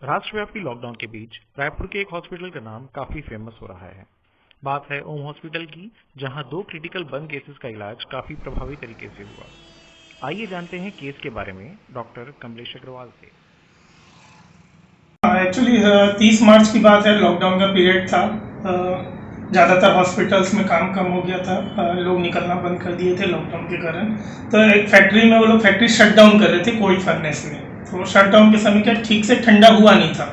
राष्ट्रव्यापी लॉकडाउन के बीच रायपुर के एक हॉस्पिटल का नाम काफी फेमस हो रहा है। बात है ओम हॉस्पिटल की, जहां 2 क्रिटिकल बर्न केसेस का इलाज काफी प्रभावी तरीके से हुआ। आइए जानते हैं केस के बारे में डॉक्टर कमलेश अग्रवाल से। एक्चुअली 30 मार्च की बात है। लॉकडाउन का पीरियड था। ज़्यादातर हॉस्पिटल्स में काम कम हो गया था। लोग निकलना बंद कर दिए थे लॉकडाउन के कारण। तो एक फैक्ट्री में वो लोग फैक्ट्री शट डाउन कर रहे थे कोल्ड फर्नेस में। तो शट डाउन के समय क्या ठीक से ठंडा हुआ नहीं था,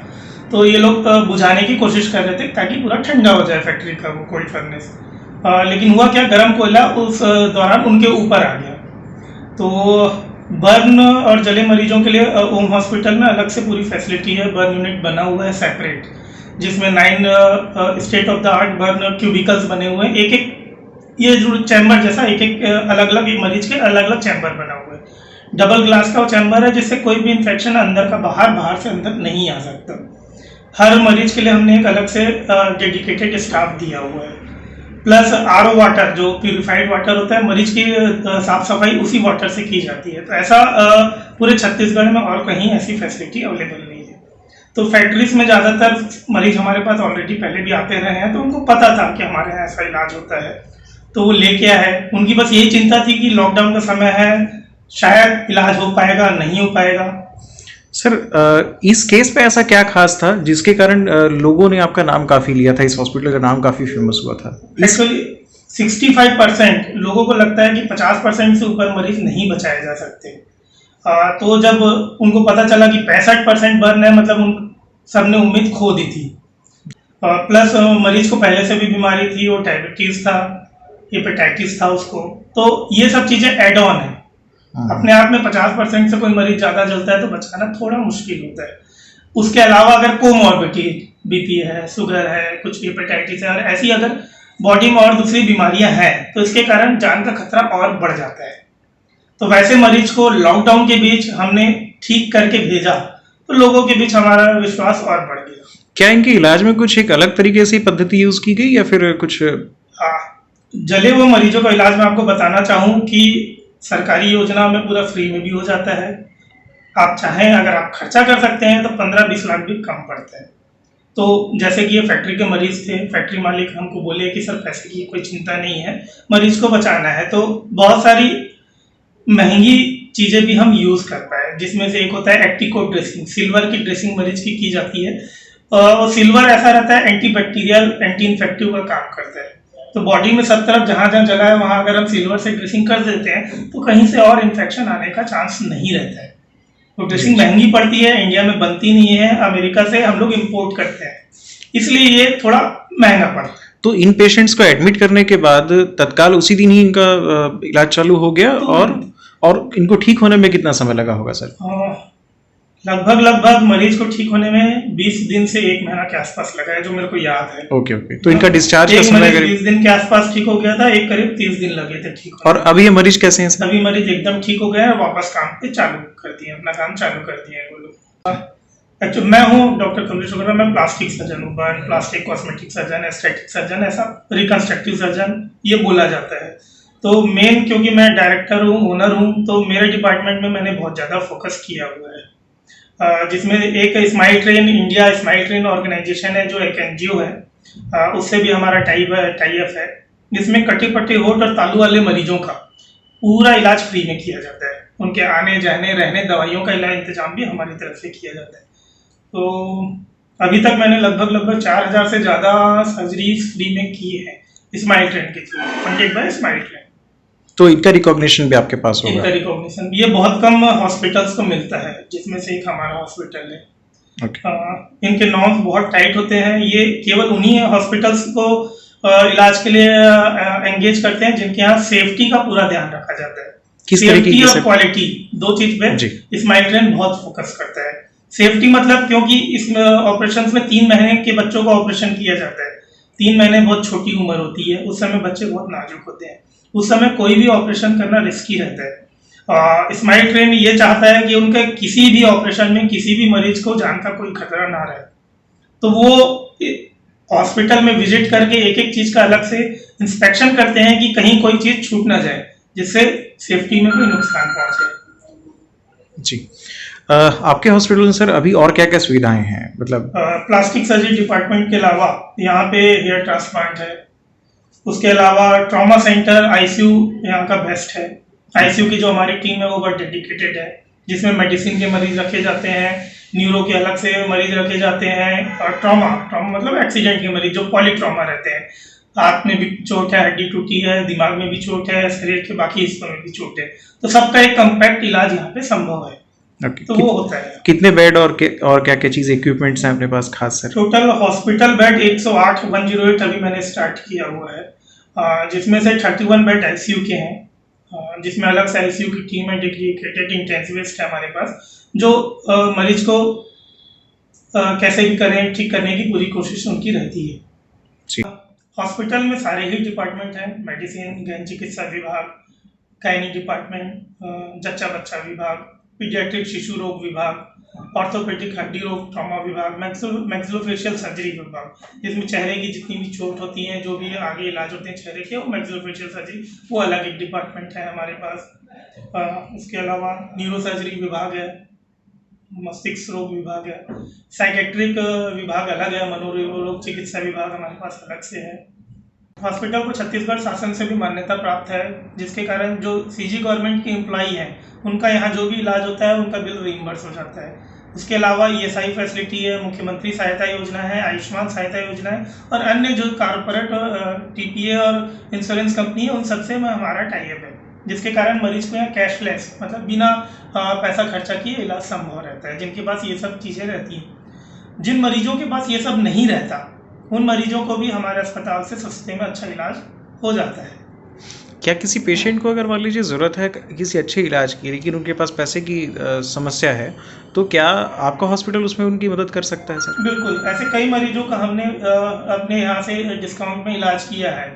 तो ये लोग बुझाने की कोशिश कर रहे थे ताकि पूरा ठंडा हो जाए फैक्ट्री का वो कोल्ड फर्नेस। लेकिन हुआ क्या, गर्म कोयला उस दौरान उनके ऊपर आ गया। तो बर्न और जले मरीजों के लिए ओम हॉस्पिटल में अलग से पूरी फैसिलिटी है। बर्न यूनिट बना हुआ है सेपरेट, जिसमें 9 state of the art burn cubicles बने हुए हैं। एक एक ये जो चैम्बर जैसा एक एक अलग अलग एक मरीज के अलग अलग चैम्बर बना हुआ है। डबल ग्लास का वो चैम्बर है, जिससे कोई भी इन्फेक्शन अंदर का बाहर, बाहर से अंदर नहीं आ सकता। हर मरीज के लिए हमने एक अलग से डेडिकेटेड स्टाफ दिया हुआ है। प्लस आरओ वाटर, जो प्यूरिफाइड वाटर होता है, मरीज की साफ सफाई उसी वाटर से की जाती है। तो ऐसा पूरे छत्तीसगढ़ में और कहीं ऐसी फैसिलिटी अवेलेबल नहीं है। तो फैक्ट्रीज में ज़्यादातर मरीज हमारे पास ऑलरेडी पहले भी आते रहे हैं, तो उनको पता था कि हमारे यहाँ ऐसा इलाज होता है, तो वो लेके आए। उनकी बस यही चिंता थी कि लॉकडाउन का समय है, शायद इलाज हो पाएगा नहीं हो पाएगा। सर, इस केस पे ऐसा क्या खास था जिसके कारण लोगों ने आपका नाम काफी लिया था, इस हॉस्पिटल का नाम काफी फेमस हुआ था? एक्चुअली 65% लोगों को लगता है कि 50% से ऊपर मरीज नहीं बचाए जा सकते। तो जब उनको पता चला कि 65% बर्न है, मतलब उन सबने उम्मीद खो दी थी। प्लस मरीज को पहले से भी बीमारी थी, वो डायबिटीज था, हेपेटाइटिस था उसको, तो ये सब चीजें एड ऑन है। अपने आप में 50% से कोई मरीज ज्यादा जलता है तो बचाना थोड़ा मुश्किल होता है। उसके अलावा अगर कोमॉर्बिडिटी, बीपी है, शुगर है, कुछ हेपेटाइटिस है और ऐसी अगर बॉडी में और दूसरी बीमारियां हैं, तो इसके कारण जान का खतरा और बढ़ जाता है। तो वैसे मरीज को लॉकडाउन के बीच हमने ठीक करके भेजा, तो लोगों के बीच हमारा विश्वास और बढ़ गया। क्या इनके इलाज में कुछ एक अलग तरीके से पद्धति यूज की गई या फिर कुछ? जले हुए मरीजों का इलाज मैं आपको बताना चाहूँ कि सरकारी योजना में पूरा फ्री में भी हो जाता है। आप चाहें, अगर आप खर्चा कर सकते हैं, तो 15-20 लाख भी कम पड़ता है। तो जैसे कि ये फैक्ट्री के मरीज थे, फैक्ट्री मालिक हमको बोले कि सर पैसे की कोई चिंता नहीं है, मरीज को बचाना है, तो बहुत सारी महंगी चीज़ें भी हम यूज़ कर पाए, जिसमें से एक होता है एक्टिकोट ड्रेसिंग। सिल्वर की ड्रेसिंग मरीज की जाती है, और सिल्वर ऐसा रहता है एंटीबैक्टीरियल, एंटी इन्फेक्टिव का काम करता है। तो बॉडी में सब तरफ जहाँ जहाँ जला है, वहाँ अगर हम सिल्वर से ड्रेसिंग कर देते हैं, तो कहीं से और इन्फेक्शन आने का चांस नहीं रहता है। तो ड्रेसिंग महंगी पड़ती है, इंडिया में बनती नहीं है, अमेरिका से हम लोग इम्पोर्ट करते हैं, इसलिए ये थोड़ा महंगा पड़ता है। तो इन पेशेंट्स को एडमिट करने के बाद तत्काल उसी दिन ही इनका इलाज चालू हो गया, तो और इनको ठीक होने में कितना समय लगा होगा सर? लगभग मरीज को ठीक होने में 20 दिन से 1 महीना के आसपास लगा है, जो मेरे को याद है। ओके। तो इनका डिस्चार्ज का समय 20 दिन के आसपास ठीक हो गया था, एक करीब 30 दिन लगे थे ठीक होने। और अभी ये मरीज कैसे हैं सर? अभी मरीज एकदम ठीक हो गए हैं, वापस काम पे चालू कर दिए, अपना काम चालू कर दिए वो लोग। एक्चुअली मैं हूँ डॉक्टर कमलेश अग्रवाल, मैं प्लास्टिक सर्जन हूँ, plastic cosmetic surgeon, aesthetic surgeon, ऐसा रिकंस्ट्रक्टिव सर्जन ये बोला जाता है। तो मेन, क्योंकि मैं डायरेक्टर हूँ, ओनर हूँ, तो मेरे डिपार्टमेंट में मैंने बहुत ज़्यादा फोकस किया हुआ है, जिसमें एक smile train India, smile train organisation है, जो एक एनजीओ है, उससे भी हमारा टाई अप है, जिसमें कटी पट्टी होठ और तालू वाले मरीजों का पूरा इलाज फ्री में किया जाता है। उनके आने जाने रहने दवाइयों का इलाज इंतजाम भी हमारी तरफ से किया जाता है। तो अभी तक मैंने लगभग 4000 से ज़्यादा सर्जरीज फ्री में की है स्माइल ट्रेन के through, funded by smile train. तो इनका रिकॉग्निशन भी आपके पास होगा? इनका रिकॉग्निशन ये बहुत कम हॉस्पिटल्स को मिलता है, जिसमें से एक हमारा हॉस्पिटल है। इनके नॉर्म्स बहुत टाइट होते हैं। ये केवल उन्हीं हॉस्पिटल्स को इलाज के लिए एंगेज करते हैं जिनके यहाँ सेफ्टी का पूरा ध्यान रखा जाता है। सेफ्टी और क्वालिटी, 2 चीज पे स्माइल ट्रेन बहुत फोकस करता है। सेफ्टी मतलब, क्योंकि इस ऑपरेशन में 3 महीने के बच्चों का ऑपरेशन किया जाता है। 3 महीने बहुत छोटी उम्र होती है, उस समय बच्चे बहुत नाजुक होते हैं, उस समय कोई भी ऑपरेशन करना रिस्की रहता है। स्माइल ट्रेन ये चाहता है कि उनके किसी भी ऑपरेशन में किसी भी मरीज को जान का कोई खतरा ना रहे, तो वो हॉस्पिटल में विजिट करके एक एक चीज का अलग से इंस्पेक्शन करते हैं कि कहीं कोई चीज छूट ना जाए, जिससे सेफ्टी में कोई नुकसान पहुंचे। जी, आपके हॉस्पिटल में सर अभी और क्या क्या सुविधाएं हैं, मतलब? प्लास्टिक सर्जरी डिपार्टमेंट के अलावा यहाँ पे हेयर ट्रांसप्लांट है। उसके अलावा ट्रॉमा सेंटर, आईसीयू यहाँ का बेस्ट है। आईसीयू की जो हमारी टीम है वो बहुत डेडिकेटेड है, जिसमें मेडिसिन के मरीज रखे जाते हैं, न्यूरो के अलग से मरीज रखे जाते हैं, और ट्रॉमा मतलब एक्सीडेंट के मरीज जो पॉलीट्रॉमा रहते हैं, हाथ में भी चोट है, हड्डी टूटी है, दिमाग में भी चोट है, शरीर के बाकी हिस्सों में भी चोट है, तो सबका एक कम्पैक्ट इलाज यहाँ पे संभव है। तो वो होता है। कितने बेड और क्या क्या चीज इक्विपमेंट्स हैं अपने पास खास सर? टोटल हॉस्पिटल बेड 108 अभी मैंने स्टार्ट किया हुआ है, जिसमें से 31 बेड आईसीयू के हैं, जिसमें अलग से आईसीयू की टीम है, डेडिकेटेड इंटेंसिविस्ट है हमारे पास, जो मरीज को कैसे भी करें ठीक करने की पूरी कोशिश उनकी रहती है। हॉस्पिटल में सारे ही डिपार्टमेंट हैं, मेडिसिन, गहन चिकित्सा विभाग, गायनी डिपार्टमेंट, जच्चा बच्चा विभाग, पीडियाट्रिक शिशु रोग विभाग, ऑर्थोपेडिक हड्डी रोग ट्रॉमा विभाग, मैक्सिलोफेशियल सर्जरी विभाग, जिसमें चेहरे की जितनी भी चोट होती है, जो भी आगे इलाज होते हैं चेहरे के, वो मैक्सिलोफेशियल सर्जरी, वो अलग एक डिपार्टमेंट है हमारे पास। उसके अलावा न्यूरो सर्जरी विभाग है, मस्तिष्क रोग विभाग है, साइकेट्रिक विभाग अलग है, मनोरोग चिकित्सा विभाग हमारे पास अलग से है। हॉस्पिटल को छत्तीसगढ़ शासन से भी मान्यता प्राप्त है, जिसके कारण जो सीजी गवर्नमेंट के एम्प्लॉई हैं उनका यहाँ जो भी इलाज होता है उनका बिल रिइम्बर्स हो जाता है। इसके अलावा ईएसआई फैसिलिटी है, मुख्यमंत्री सहायता योजना है, आयुष्मान सहायता योजना है, और अन्य जो कॉर्पोरेट टीपीए और इंश्योरेंस कंपनी है उन सबसे हमारा टाइप है, जिसके कारण मरीज को यहाँ कैशलेस मतलब बिना पैसा खर्चा किए इलाज संभव रहता है, जिनके पास ये सब चीज़ें रहती हैं। जिन मरीजों के पास ये सब नहीं रहता उन मरीजों को भी हमारे अस्पताल से सस्ते में अच्छा इलाज हो जाता है। क्या किसी पेशेंट को अगर मान लीजिए ज़रूरत है किसी अच्छे इलाज की, लेकिन उनके पास पैसे की समस्या है, तो क्या आपका हॉस्पिटल उसमें उनकी मदद कर सकता है सर? बिल्कुल, ऐसे कई मरीजों का हमने अपने यहाँ से डिस्काउंट में इलाज किया है।